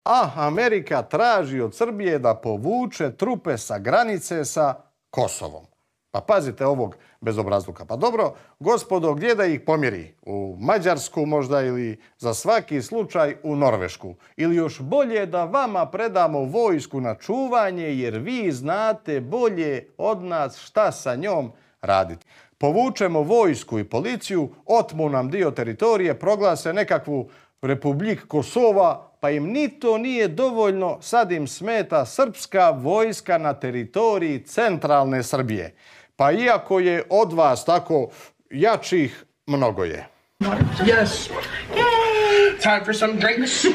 a Amerika traži od Srbije da povuče trupe sa granice sa Kosovom. Pa pazite ovog bezobrazluka. Pa dobro, gospodo, gdje da ih pomjeri? U Mađarsku možda ili za svaki slučaj u Norvešku? Ili još bolje da vama predamo vojsku na čuvanje jer vi znate bolje od nas šta sa njom raditi. Povučemo vojsku i policiju, otmu nam dio teritorije, proglase nekakvu Republik Kosova, pa im ni to nije dovoljno, sad im smeta srpska vojska na teritoriji centralne Srbije. Pa iako je od vas tako jačih, mnogo je. Yes. Yay! Time for some drinks.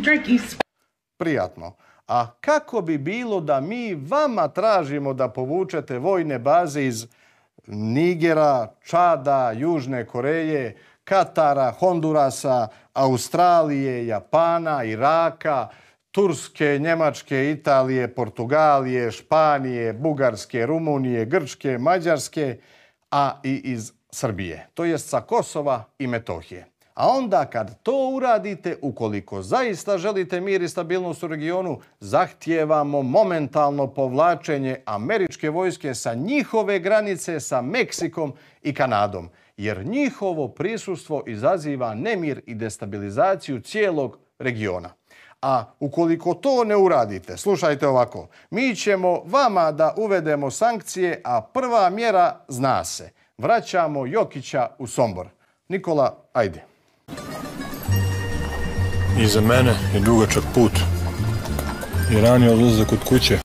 Drinkies. Prijatno. A kako bi bilo da mi vama tražimo da povučete vojne baze iz Nigera, Čada, Južne Koreje, Katara, Hondurasa, Australije, Japana, Iraka, Turske, Njemačke, Italije, Portugalije, Španije, Bugarske, Rumunije, Grčke, Mađarske, a i iz Srbije, to jest sa Kosova i Metohije. A onda kad to uradite, ukoliko zaista želite mir i stabilnost u regionu, zahtijevamo momentalno povlačenje američke vojske sa njihove granice sa Meksikom i Kanadom, jer njihovo prisustvo izaziva nemir i destabilizaciju cijelog regiona. A ukoliko to ne uradite, slušajte ovako, mi ćemo vama da uvedemo sankcije, a prva mjera zna se. Vraćamo Jokića u Sombor. Nikola, ajde. Iza mene je dugačak put i rani odlazak od kuće.